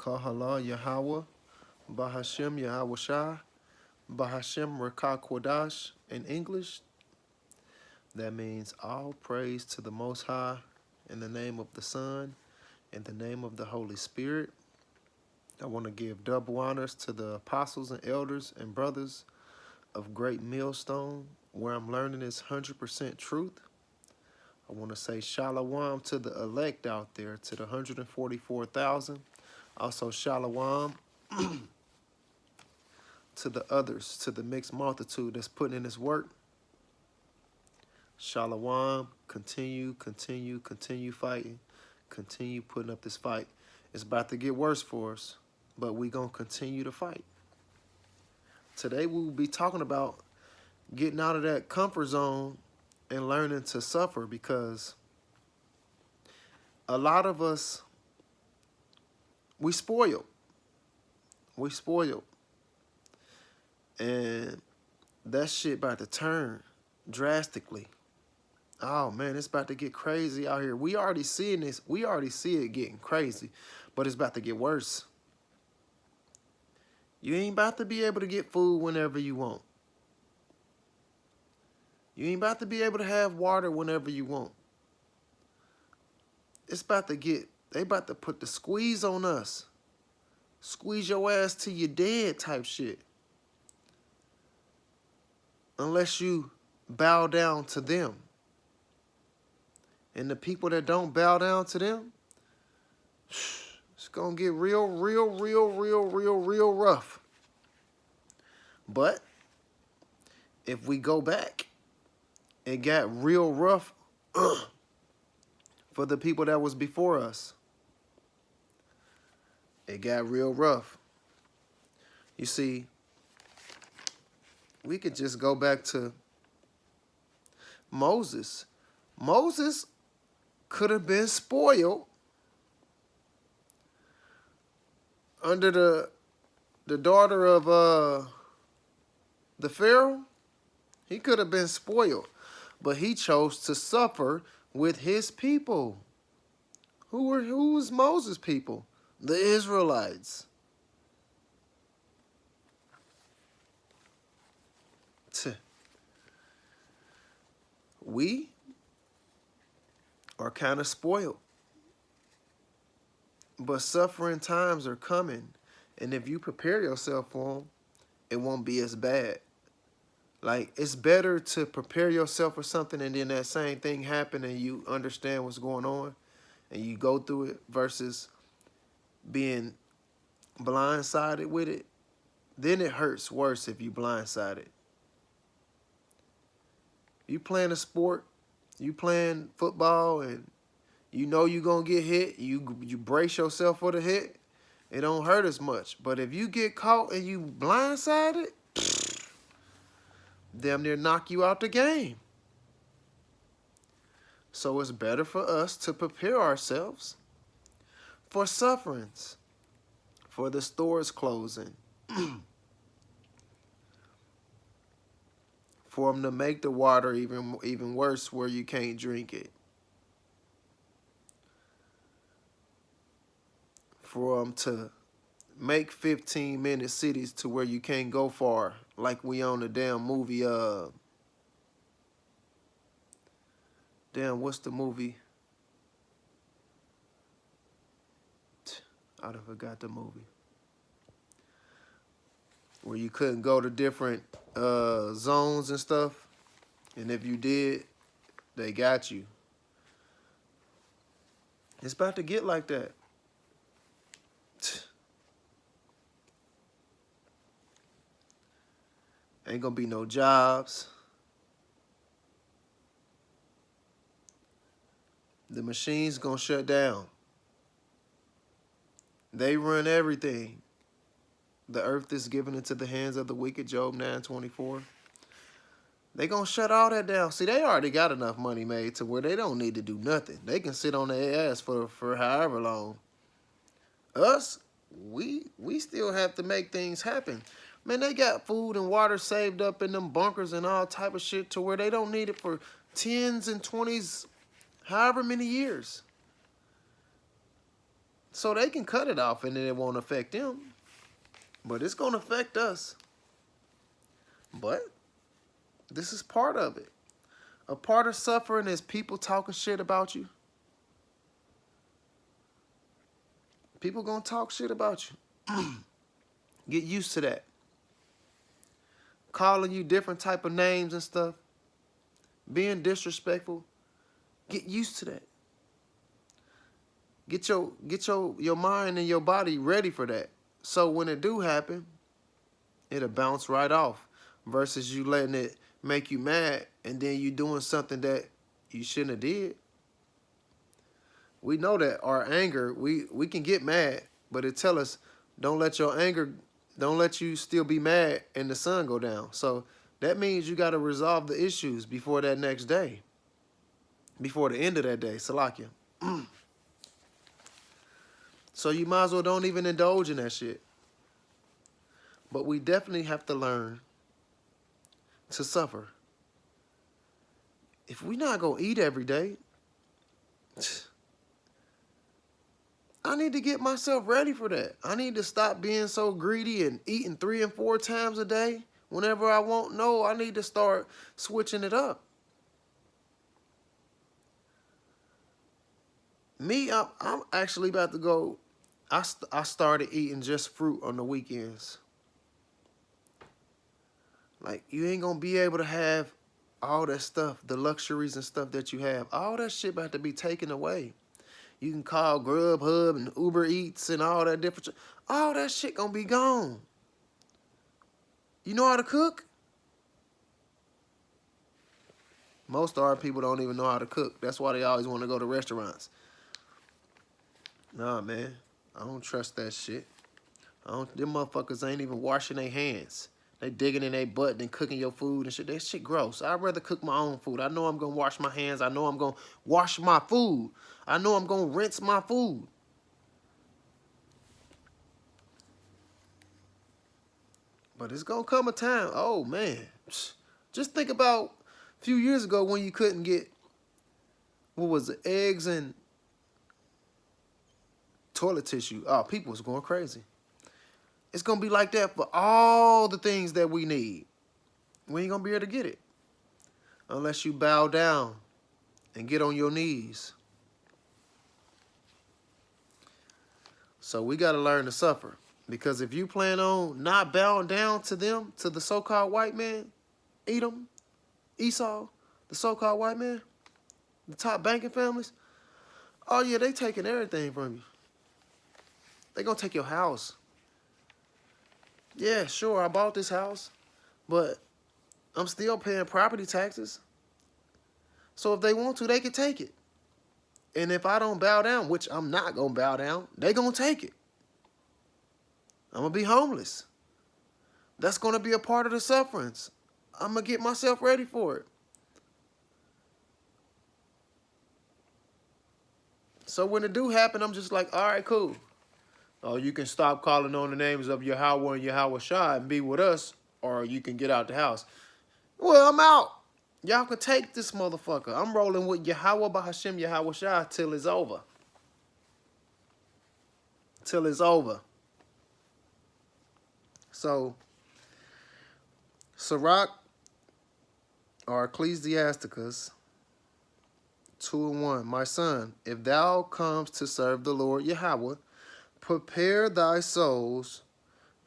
Kahala Yahweh, Bahashem Yahweh Shai, Bahashem Rekah Kodash. In English, that means all praise to the Most High in the name of the Son, in the name of the Holy Spirit. I want to give double honors to the apostles and elders and brothers of Great Millstone, where I'm learning this 100% truth. I want to say shalom to the elect out there, to the 144,000. Also shalom to the others, to the mixed multitude that's putting in this work. Shalom, continue fighting. Continue putting up this fight. It's about to get worse for us, but we're going to continue to fight. Today we will be talking about getting out of that comfort zone and learning to suffer, because a lot of us, we spoiled. We spoiled. And that shit about to turn drastically. Oh man, it's about to get crazy out here. We already seeing this. We already see it getting crazy, but it's about to get worse. You ain't about to be able to get food whenever you want. You ain't about to be able to have water whenever you want. It's about to get, they about to put the squeeze on us. Squeeze your ass till you're dead type shit. Unless you bow down to them. And the people that don't bow down to them, it's going to get real rough. But if we go back, it got real rough for the people that was before us. It got real rough. You see, we could just go back to Moses. Moses could have been spoiled under the daughter of the Pharaoh. He could have been spoiled, but he chose to suffer with his people. Who was Moses' people? The Israelites. We are kind of spoiled. But suffering times are coming. And if you prepare yourself for them, it won't be as bad. Like, it's better to prepare yourself for something and then that same thing happen and you understand what's going on and you go through it, versus being blindsided with it. Then it hurts worse if you blindsided. You playing a sport, you playing football, and you know you're going to get hit, you brace yourself for the hit, it don't hurt as much. But if you get caught and you blindsided, damn near knock you out the game. So it's better for us to prepare ourselves for sufferings, for the stores closing, for them to make the water even worse where you can't drink it, for them to make 15-minute cities to where you can't go far, like we on the damn movie, damn, what's the movie? I done forgot the movie. Where you couldn't go to different zones and stuff. And if you did, they got you. It's about to get like that. Ain't gonna be no jobs. The machines gonna shut down. They run everything. The earth is given into the hands of the wicked, Job 9:24. They gonna shut all that down. See, they already got enough money made to where they don't need to do nothing. They can sit on their ass for however long. Us, we still have to make things happen. Man, they got food and water saved up in them bunkers and all type of shit to where they don't need it for 10s and 20s, however many years. So they can cut it off and then it won't affect them. But it's going to affect us. But this is part of it. A part of suffering is people talking shit about you. People going to talk shit about you. Get used to that. Calling you different type of names and stuff. Being disrespectful. Get used to that. Get your mind and your body ready for that. So when it do happen, it'll bounce right off. Versus you letting it make you mad and then you doing something that you shouldn't have did. We know that our anger, we can get mad, but it tell us don't let your anger, don't let you still be mad and the sun go down. So that means you got to resolve the issues before that next day. Before the end of that day, Salakia. So you might as well don't even indulge in that shit. But we definitely have to learn to suffer. If we not going to eat every day, I need to get myself ready for that. I need to stop being so greedy and eating 3 and 4 times a day whenever I want. No, I need to start switching it up. Me, I'm actually about to go. I started eating just fruit on the weekends. Like, you ain't going to be able to have all that stuff, the luxuries and stuff that you have. All that shit about to be taken away. You can call Grubhub and Uber Eats and all that different shit. All that shit going to be gone. You know how to cook? Most of our people don't even know how to cook. That's why they always want to go to restaurants. Nah, man. I don't trust that shit. Them motherfuckers ain't even washing their hands. They digging in their butt and cooking your food and shit. That shit gross. I'd rather cook my own food. I know I'm going to wash my hands. I know I'm going to wash my food. I know I'm going to rinse my food. But it's going to come a time. Oh, man. Just think about a few years ago when you couldn't get, what was it, eggs and toilet tissue. Oh, people was going crazy. It's going to be like that for all the things that we need. We ain't going to be able to get it unless you bow down and get on your knees. So we got to learn to suffer. Because if you plan on not bowing down to them, to the so-called white man, Edom, Esau, the so-called white man, the top banking families, oh yeah, they taking everything from you. They going to take your house. Yeah, sure, I bought this house, but I'm still paying property taxes. So if they want to, they can take it. And if I don't bow down, which I'm not going to bow down, they going to take it. I'm going to be homeless. That's going to be a part of the sufferance. I'm going to get myself ready for it. So when it do happen, I'm just like, all right, cool. Oh, you can stop calling on the names of Yahweh and Yahweh Shai and be with us, or you can get out the house. Well, I'm out. Y'all can take this motherfucker. I'm rolling with Yahweh Bahashem Yahweh Shai till it's over. Till it's over. So, Sirach or Ecclesiasticus 2:1. My son, if thou comes to serve the Lord Yahweh, prepare thy souls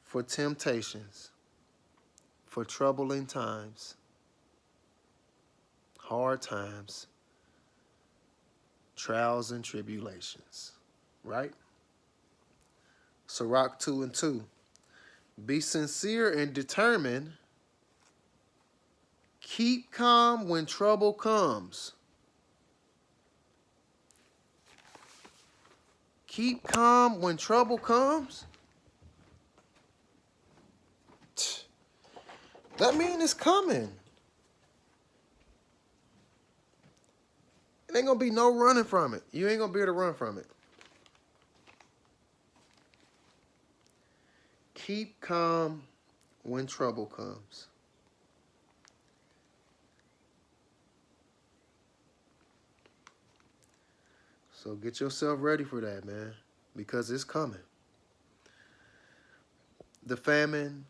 for temptations, for troubling times, hard times, trials and tribulations. Right? Sirach 2:2. Be sincere and determined. Keep calm when trouble comes. Keep calm when trouble comes? That means it's coming. It ain't going to be no running from it. You ain't going to be able to run from it. Keep calm when trouble comes. So get yourself ready for that, man. because it's coming. The famine,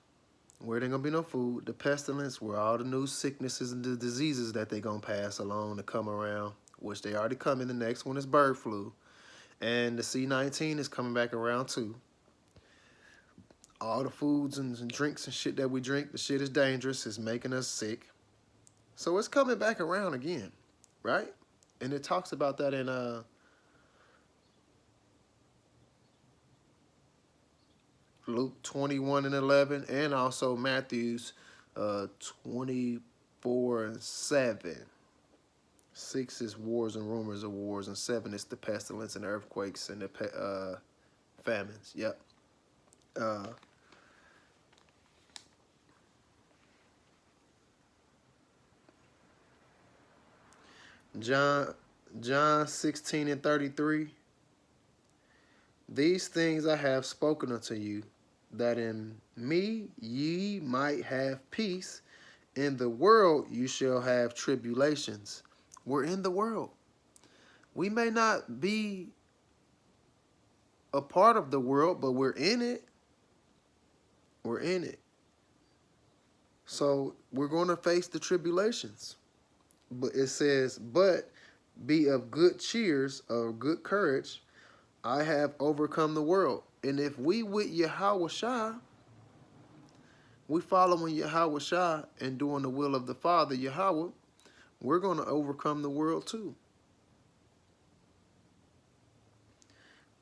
where there ain't gonna be no food. The pestilence, where all the new sicknesses and the diseases that they gonna pass along to come around, which they already coming. The next one is bird flu. And the C-19 is coming back around too. All the foods and drinks and shit that we drink, the shit is dangerous. It's making us sick. So it's coming back around again, right? And it talks about that in Luke 21:11, and also Matthew's 24:7. 6 is wars and rumors of wars, and 7 is the pestilence and earthquakes and the famines. Yep. John 16:33. These things I have spoken unto you, that in me ye might have peace. In the world you shall have tribulations. We're in the world. We may not be a part of the world, but we're in it. We're in it. So we're going to face the tribulations. But it says, but be of good cheers, of good courage. I have overcome the world. And if we with Yahweh Shai, we following Yahweh Shai and doing the will of the Father, Yahweh, we're going to overcome the world too.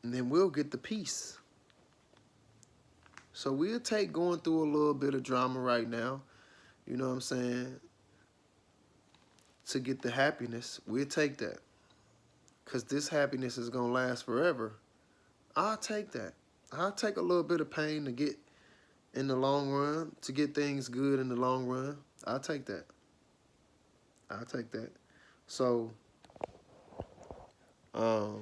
And then we'll get the peace. So we'll take going through a little bit of drama right now, you know what I'm saying, to get the happiness. We'll take that. Because this happiness is going to last forever. I'll take that. I'll take a little bit of pain to get in the long run, to get things good in the long run. I'll take that. I'll take that. So, a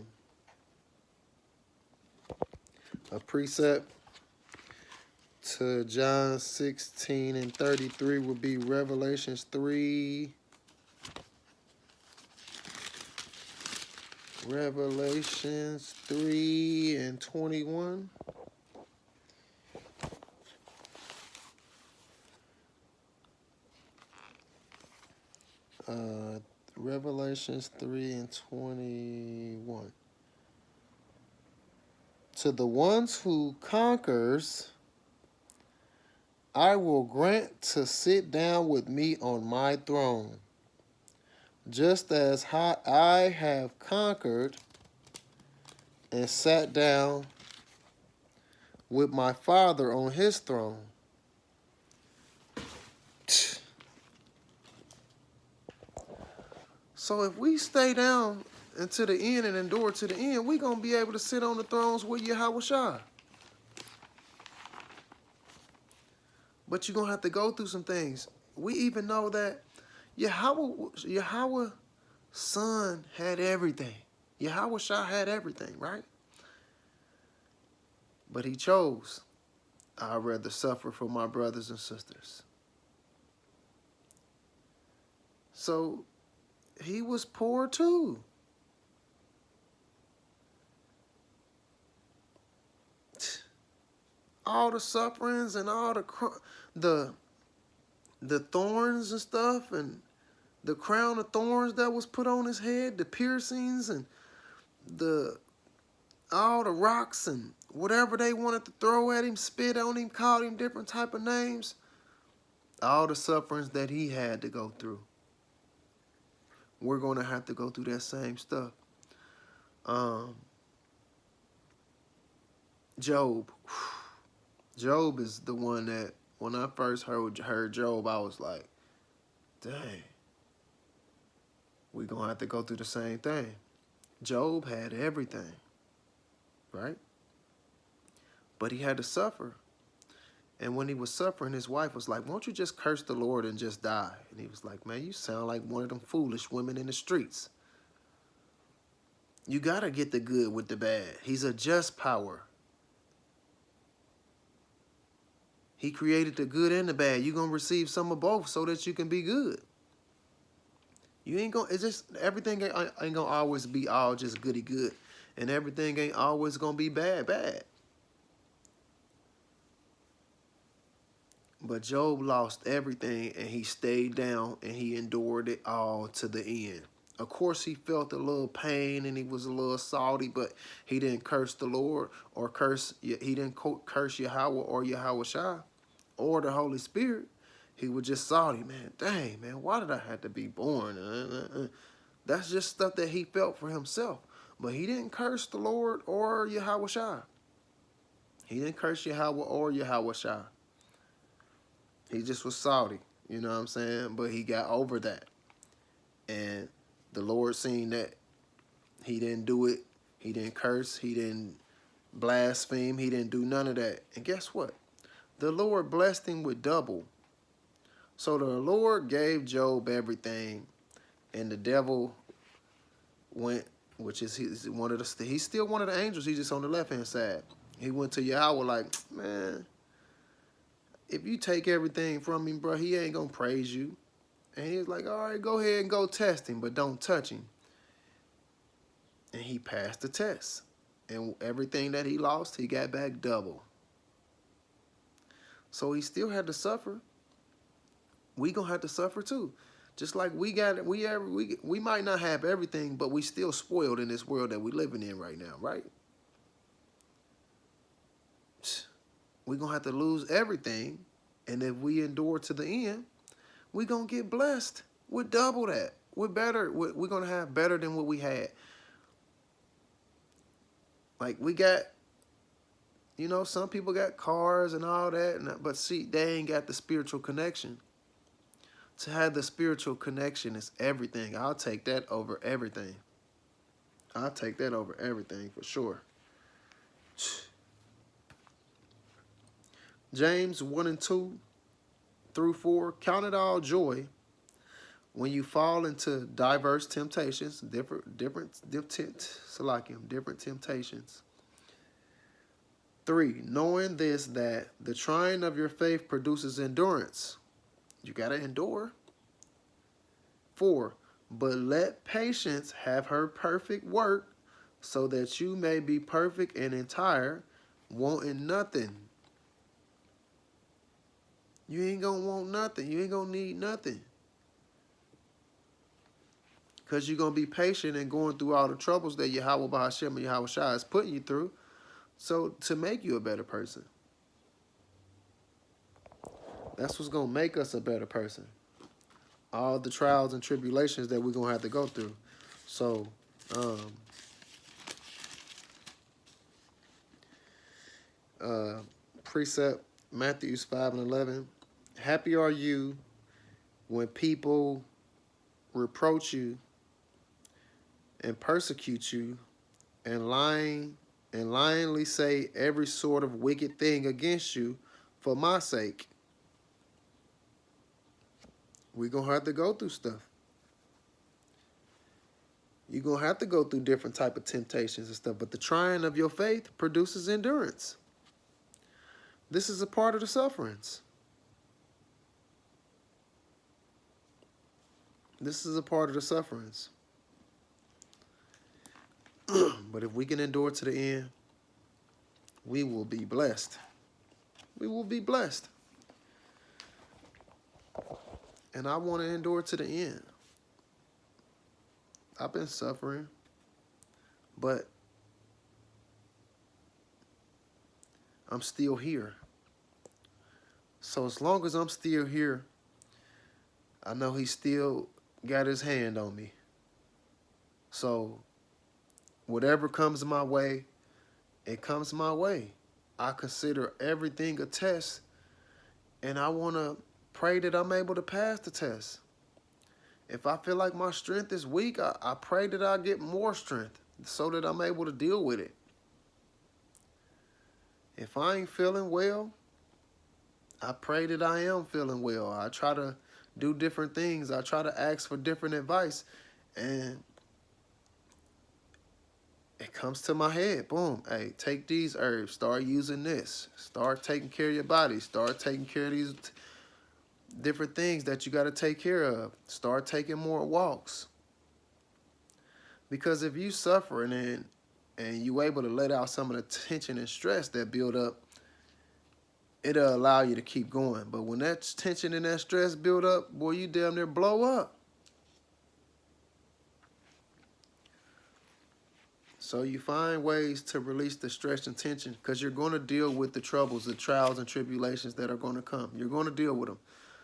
precept to John 16:33 would be Revelations 3. Revelations 3:21. Revelations 3:21. To the ones who conquers, I will grant to sit down with me on my throne, just as I have conquered and sat down with my Father on his throne. So if we stay down until the end and endure to the end, we're going to be able to sit on the thrones with Yahweh Shai. But you're going to have to go through some things. We even know that Yahweh's son had everything. Yahweh Shai had everything, right? But he chose, I'd rather suffer for my brothers and sisters. So he was poor too. All the sufferings and all the thorns and stuff, and the crown of thorns that was put on his head, the piercings and all the rocks and whatever they wanted to throw at him, spit on him, called him different type of names. All the sufferings that he had to go through. We're going to have to go through that same stuff. Job. Job is the one that, when I first heard Job, I was like, dang, we're going to have to go through the same thing. Job had everything, right? But he had to suffer. And when he was suffering, his wife was like, won't you just curse the Lord and just die? And he was like, man, you sound like one of them foolish women in the streets. You got to get the good with the bad. He's a just power. He created the good and the bad. You're going to receive some of both so that you can be good. You ain't going to, it's just, everything ain't going to always be all just goody good And everything ain't always going to be bad. But Job lost everything, and he stayed down, and he endured it all to the end. Of course, he felt a little pain, and he was a little salty, but he didn't curse the Lord or he didn't curse Yahweh or Yahweh Shai or the Holy Spirit. He was just salty, man. Dang, man, why did I have to be born? That's just stuff that he felt for himself. But he didn't curse the Lord or Yahweh Shai. He didn't curse Yahweh or Yahweh Shai. He just was salty, you know what I'm saying? But he got over that. And the Lord seen that he didn't do it. He didn't curse. He didn't blaspheme. He didn't do none of that. And guess what? The Lord blessed him with double. So the Lord gave Job everything. And the devil went, which is he's still one of the angels. He's just on the left-hand side. He went to Yahweh like, man, if you take everything from him, bro, he ain't going to praise you. And he was like, all right, go ahead and go test him, but don't touch him. And he passed the test. And everything that he lost, he got back double. So he still had to suffer. We going to have to suffer too. Just like we might not have everything, but we still spoiled in this world that we living in right now, right? We're going to have to lose everything. And if we endure to the end, we're going to get blessed with double that. We're better. We're going to have better than what we had. Like we got, you know, some people got cars and all that, but see, they ain't got the spiritual connection. To have the spiritual connection is everything. I'll take that over everything. I'll take that over everything for sure. James 1:2-4, count it all joy when you fall into diverse temptations, different temptations. 3, knowing this, that the trying of your faith produces endurance. You got to endure. 4, but let patience have her perfect work, so that you may be perfect and entire, wanting nothing. You ain't going to want nothing. You ain't going to need nothing. Because you're going to be patient and going through all the troubles that Yahweh Bahashem and Yahweh Shai is putting you through, so to make you a better person. That's what's going to make us a better person. All the trials and tribulations that we're going to have to go through. So, precept, Matthew 5:11. Happy are you when people reproach you and persecute you and lyingly say every sort of wicked thing against you for my sake. We're going to have to go through stuff. You're going to have to go through different type of temptations and stuff. But the trying of your faith produces endurance. This is a part of the sufferings. This is a part of the sufferings. But if we can endure to the end, we will be blessed. We will be blessed. And I want to endure to the end. I've been suffering, but I'm still here. So as long as I'm still here, I know he still got his hand on me. So whatever comes my way, it comes my way. I consider everything a test, and I want to pray that I'm able to pass the test. If I feel like my strength is weak, I pray that I get more strength so that I'm able to deal with it. If I ain't feeling well, I pray that I am feeling well. I try to do different things. I try to ask for different advice, and it comes to my head. Boom. Hey, take these herbs. Start using this. Start taking care of your body. Start taking care of these different things that you got to take care of. Start taking more walks. Because if you suffering and and you able to let out some of the tension and stress that build up, it'll allow you to keep going. But when that tension and that stress build up, boy, you damn near blow up. So you find ways to release the stress and tension, because you're going to deal with the troubles, the trials and tribulations that are going to come. You're going to deal with them.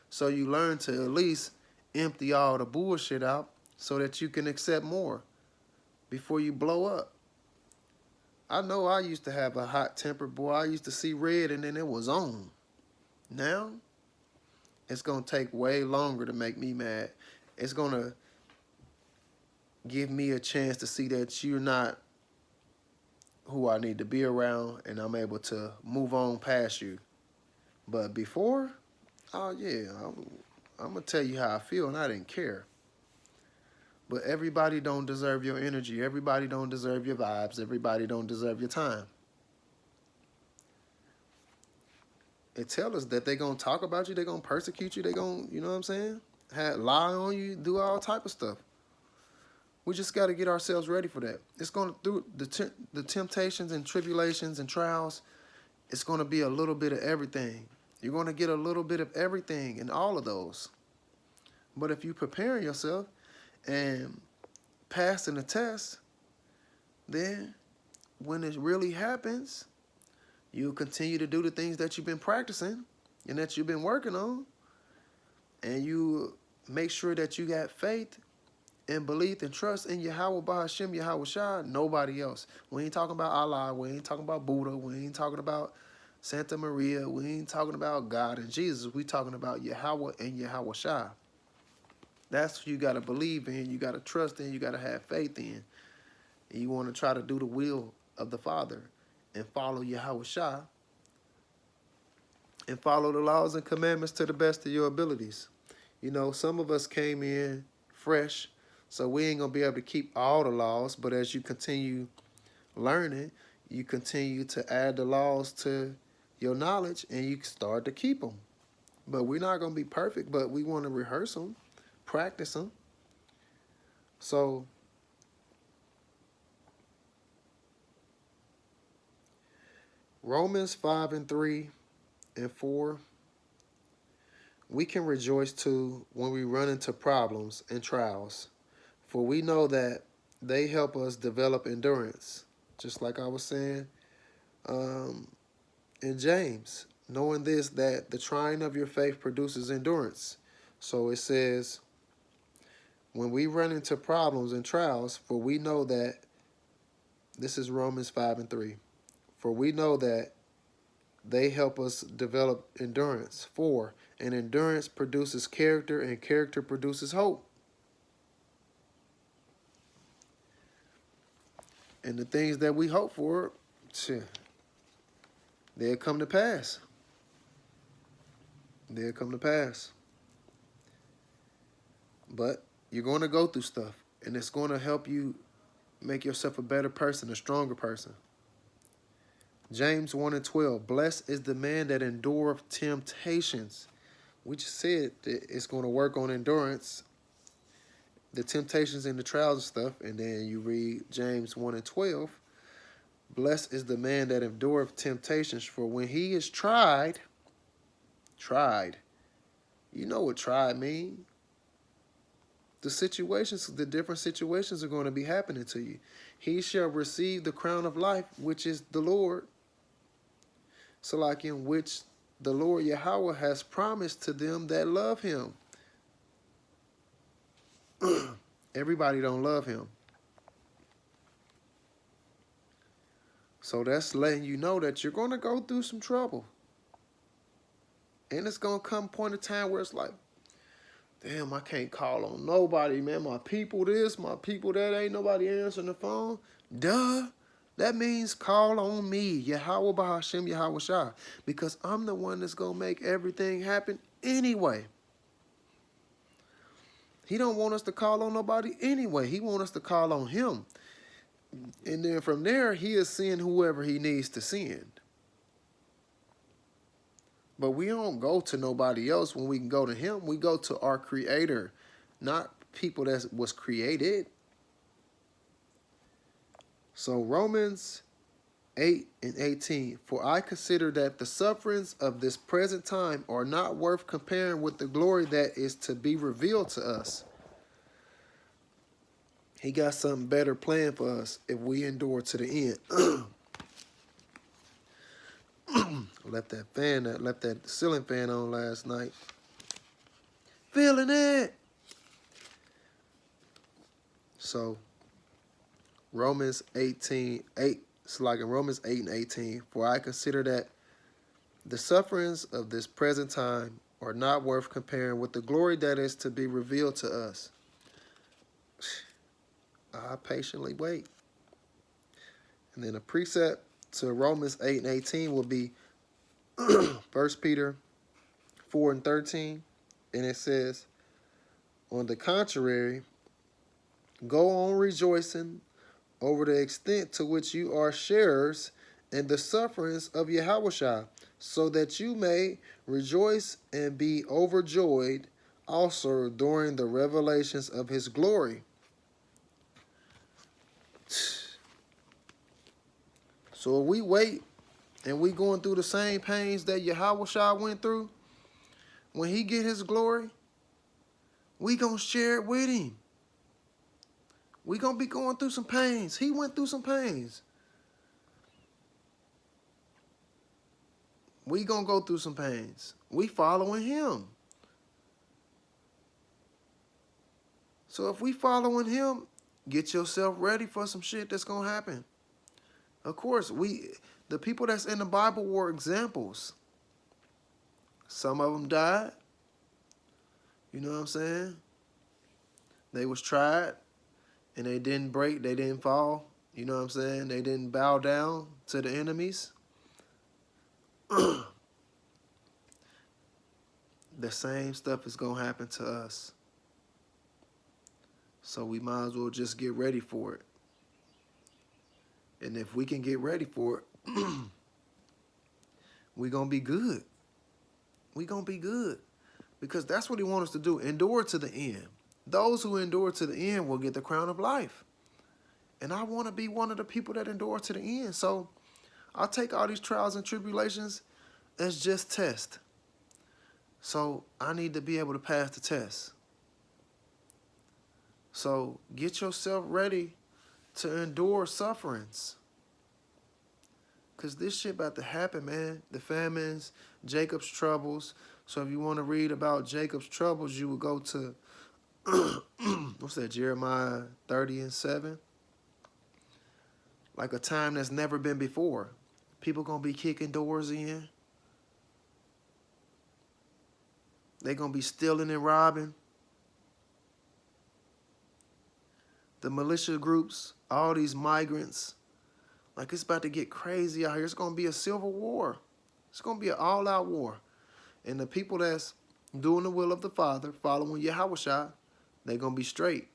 So you learn to at least empty all the bullshit out so that you can accept more before you blow up. I know I used to have a hot temper, boy. I used to see red and then it was on. Now, it's going to take way longer to make me mad. It's going to give me a chance to see that you're not who I need to be around, and I'm able to move on past you. But before, oh yeah, I'm going to tell you how I feel, and I didn't care. But everybody don't deserve your energy. Everybody don't deserve your vibes. Everybody don't deserve your time. It tells us that they're going to talk about you. They're going to persecute you. They're going to, you know what I'm saying? Lie on you, do all type of stuff. We just got to get ourselves ready for that. It's going to, through the temptations and tribulations and trials, it's going to be a little bit of everything. You're going to get a little bit of everything in all of those. But if you prepare yourself and passing the test, then when it really happens, you'll continue to do the things that you've been practicing and that you've been working on. And you make sure that you got faith and belief and trust in Yahweh Bahashem, Yahweh Shah, nobody else. We ain't talking about Allah. We ain't talking about Buddha. We ain't talking about Santa Maria. We ain't talking about God and Jesus. We talking about Yahweh and Yahweh Shah. That's what you got to believe in. You got to trust in. You got to have faith in. And you want to try to do the will of the Father and follow Yahweh Shah and follow the laws and commandments to the best of your abilities. You know, some of us came in fresh, so we ain't going to be able to keep all the laws, but as you continue learning, you continue to add the laws to your knowledge, and you start to keep them. But we're not going to be perfect, but we want to rehearse them, practice them. So Romans 5:3 and 4, we can rejoice too when we run into problems and trials, for we know that they help us develop endurance. Just like I was saying in James, knowing this, that the trying of your faith produces endurance. So it says, when we run into problems and trials, for we know that, this is Romans 5:3, for we know that they help us develop endurance. 4, and endurance produces character, and character produces hope. And the things that we hope for, they'll come to pass. They'll come to pass. But you're going to go through stuff, and it's going to help you make yourself a better person, a stronger person. James 1:12, blessed is the man that endureth temptations. We just said that it's going to work on endurance, the temptations and the trials and stuff. And then you read James 1:12, blessed is the man that endureth temptations, for when he is tried, you know what tried means. The situations, the different situations are going to be happening to you. He shall receive the crown of life, which is the Lord. So like in which the Lord Yahweh has promised to them that love him. Everybody don't love him. So that's letting you know that you're going to go through some trouble. And it's going to come a point in time where it's like, damn, I can't call on nobody, man. My people this, my people that, ain't nobody answering the phone. Duh. That means call on me, Yahweh Bahashem, Yahweh Shah, because I'm the one that's going to make everything happen anyway. He don't want us to call on nobody anyway. He want us to call on him. And then from there, he is send whoever he needs to send. But we don't go to nobody else when we can go to him. We go to our creator, not people that was created. So Romans 8 and 18. For I consider that the sufferings of this present time are not worth comparing with the glory that is to be revealed to us. He got something better planned for us if we endure to the end. Left that ceiling fan on last night. Feeling it. So Romans 18:8. It's like in Romans 8 and 18. For I consider that the sufferings of this present time are not worth comparing with the glory that is to be revealed to us. I patiently wait. And then a precept to Romans 8 and 18 will be 1 Peter 4 and 13. And it says, on the contrary, go on rejoicing over the extent to which you are sharers in the sufferings of Yahushua, so that you may rejoice and be overjoyed also during the revelations of his glory. So if we wait and we going through the same pains that Yahushua went through, when he get his glory, we gonna share it with him. We gonna be going through some pains. He went through some pains. We gonna go through some pains. We following him. So if we following him, get yourself ready for some shit that's gonna happen. Of course, the people that's in the Bible were examples. Some of them died. You know what I'm saying? They was tried and they didn't break, they didn't fall. You know what I'm saying? They didn't bow down to the enemies. The same stuff is going to happen to us. So we might as well just get ready for it. And if we can get ready for it, we're going to be good. We're going to be good. Because that's what he wants us to do. Endure to the end. Those who endure to the end will get the crown of life. And I want to be one of the people that endure to the end. So I'll take all these trials and tribulations as just tests. So I need to be able to pass the test. So get yourself ready to endure sufferings. Because this shit about to happen, man. The famines, Jacob's troubles. So if you want to read about Jacob's troubles, you would go to, what's that, Jeremiah 30 and 7. Like a time that's never been before. People going to be kicking doors in. They're going to be stealing and robbing. The militia groups, all these migrants. Like, it's about to get crazy out here. It's going to be a civil war. It's going to be an all-out war. And the people that's doing the will of the Father, following Yahushua, they're going to be straight.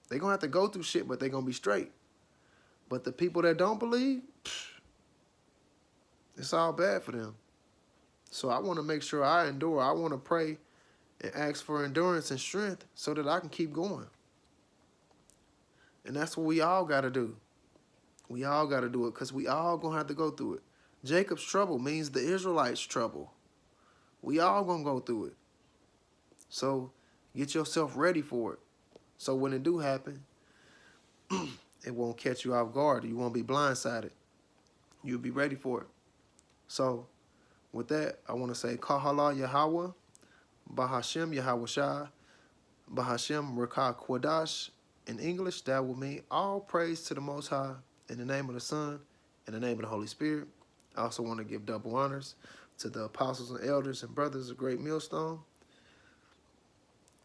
They're going to have to go through shit, but they're going to be straight. But the people that don't believe, it's all bad for them. So I want to make sure I endure. I want to pray and ask for endurance and strength so that I can keep going. And that's what we all got to do. We all got to do it because we all going to have to go through it. Jacob's trouble means the Israelites' trouble. We all going to go through it. So get yourself ready for it. So when it do happen, it won't catch you off guard. You won't be blindsided. You'll be ready for it. So with that, I want to say Kahala Yahweh, Bahashem Yahushua, Bahashem Rakah Kwadash. In English, that will mean all praise to the Most High in the name of the Son, in the name of the Holy Spirit. I also want to give double honors to the apostles and elders and brothers of Great Millstone.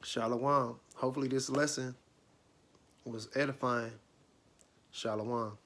Shalom. Hopefully this lesson was edifying. Shalom.